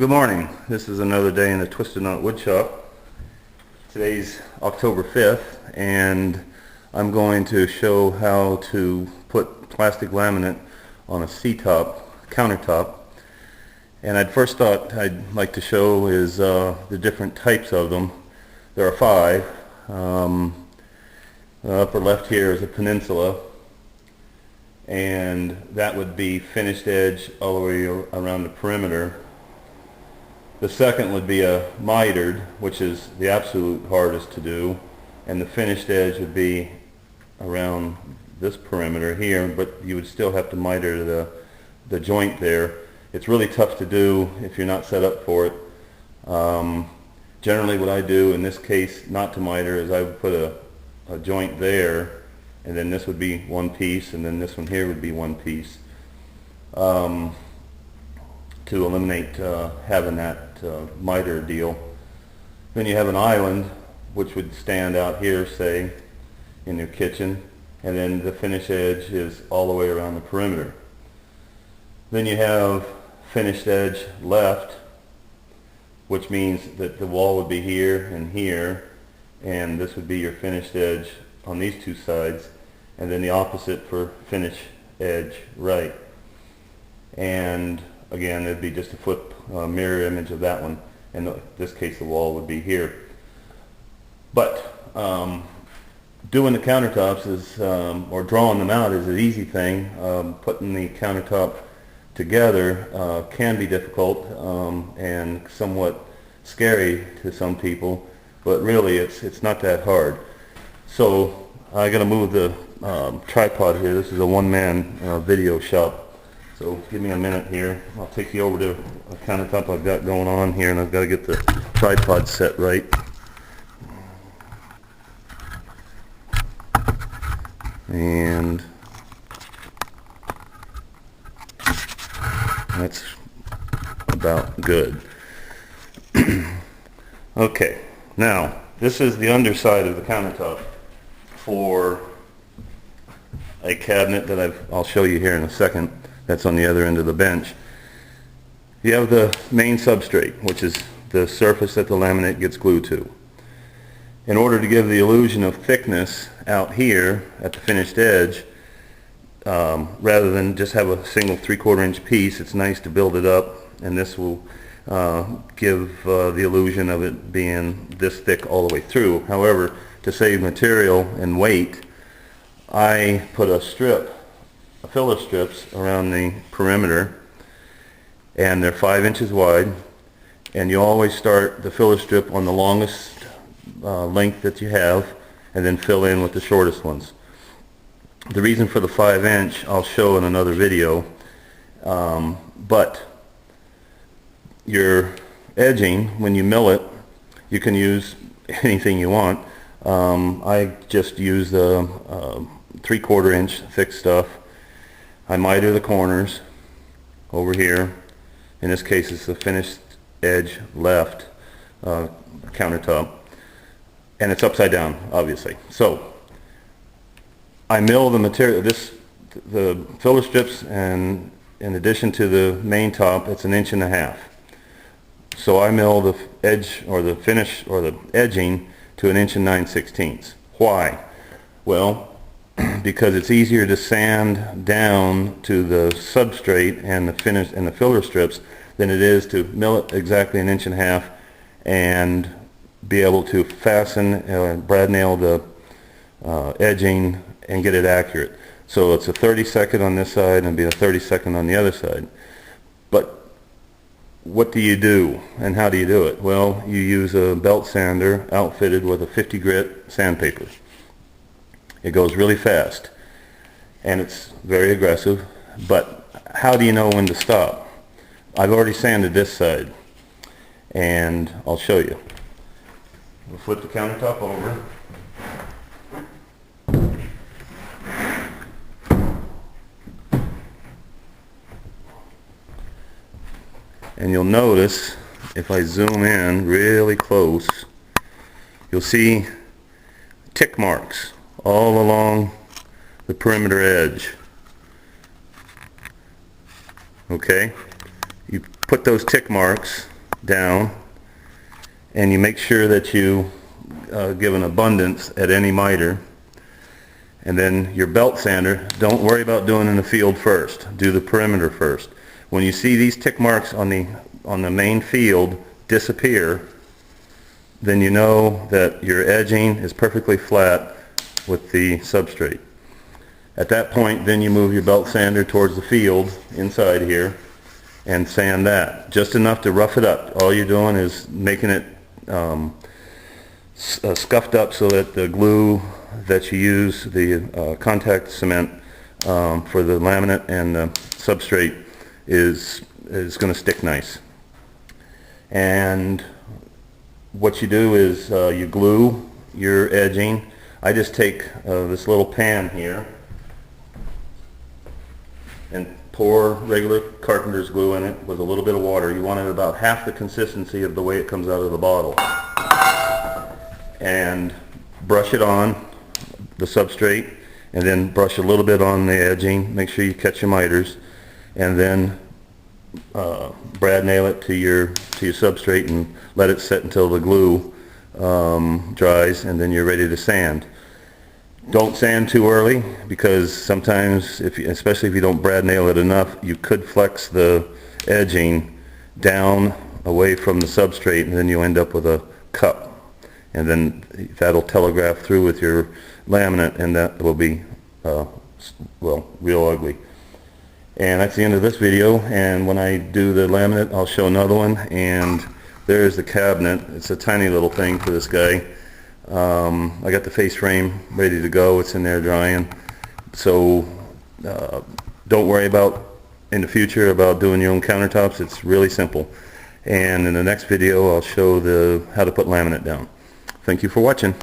Well, good morning. This is another day in the Twisted Knot Wood Shop. Today's October 5th, and I'm going to show how to put plastic laminate on a C-top countertop. And I'd first thought I'd like to show is the different types of them. There are 5. The upper left here is a peninsula, and that would be finished edge all the way around the perimeter. The second would be a mitered, which is the absolute hardest to do, and the finished edge would be around this perimeter here, but you would still have to miter the joint there. It's really tough to do if you're not set up for it. Generally what I do in this case, not to miter, is I would put a joint there, and then this would be one piece, and then this one here would be one piece, to eliminate having that miter deal. Then you have an island, which would stand out here, say, in your kitchen, and then the finish edge is all the way around the perimeter. Then you have finished edge left, which means that the wall would be here, and this would be your finished edge on these two sides, and then the opposite for finish edge right. And again, it'd be just a flip mirror image of that one. In this case, the wall would be here. But doing the countertops is, or drawing them out, is an easy thing. Putting the countertop together can be difficult and somewhat scary to some people, but really it's not that hard. So I got to move the tripod here. This is a one-man video shop. So give me a minute here. I'll take you over to a countertop I've got going on here, and I've got to get the tripod set right. And that's about good. Okay, now this is the underside of the countertop for a cabinet that I'll show you here in a second. That's on the other end of the bench. You have the main substrate, which is the surface that the laminate gets glued to. In order to give the illusion of thickness out here at the finished edge, rather than just have a single 3/4 inch piece, it's nice to build it up, and this will give the illusion of it being this thick all the way through. However, to save material and weight, I put a filler strips around the perimeter, and they're 5 inches wide, and you always start the filler strip on the longest length that you have, and then fill in with the shortest ones. The reason for the 5 inch I'll show in another video, but your edging, when you mill it, you can use anything you want. I just use the 3/4 inch thick stuff. I miter the corners over here. In this case, it's the finished edge left countertop, and it's upside down, obviously. So I mill the material, the filler strips, and in addition to the main top, it's 1.5 inches. So I mill the edge, or the finish, or the edging, to 1 9/16 inches. Why? Well, because it's easier to sand down to the substrate and the finish and the filler strips than it is to mill it exactly 1.5 inches and be able to fasten, brad nail the edging and get it accurate. So it's a 30-second on this side and be a 30-second on the other side. But what do you do, and how do you do it? Well, you use a belt sander outfitted with a 50 grit sandpaper. It goes really fast, and it's very aggressive, but how do you know when to stop? I've already sanded this side, and I'll show you. We'll flip the countertop over. And you'll notice, if I zoom in really close, you'll see tick marks all along the perimeter edge. Okay, you put those tick marks down, and you make sure that you give an abundance at any miter. And then your belt sander, don't worry about doing in the field first. Do the perimeter first. When you see these tick marks on the main field disappear, then you know that your edging is perfectly flat with the substrate. At that point, then you move your belt sander towards the field inside here and sand that. Just enough to rough it up. All you're doing is making it scuffed up so that the glue that you use, the contact cement for the laminate and the substrate, is going to stick nice. And what you do is you glue your edging. I just take this little pan here and pour regular carpenter's glue in it with a little bit of water. You want it about half the consistency of the way it comes out of the bottle. And brush it on the substrate, and then brush a little bit on the edging. Make sure you catch your miters, and then brad nail it to your substrate and let it set until the glue dries, and then you're ready to sand. Don't sand too early, because sometimes, especially if you don't brad nail it enough, you could flex the edging down away from the substrate, and then you end up with a cup. And then that'll telegraph through with your laminate, and that will be, well, real ugly. And that's the end of this video, and when I do the laminate, I'll show another one. And there's the cabinet. It's a tiny little thing for this guy. I got the face frame ready to go. It's in there drying. So don't worry about, in the future, about doing your own countertops. It's really simple. And in the next video, I'll show how to put laminate down. Thank you for watching.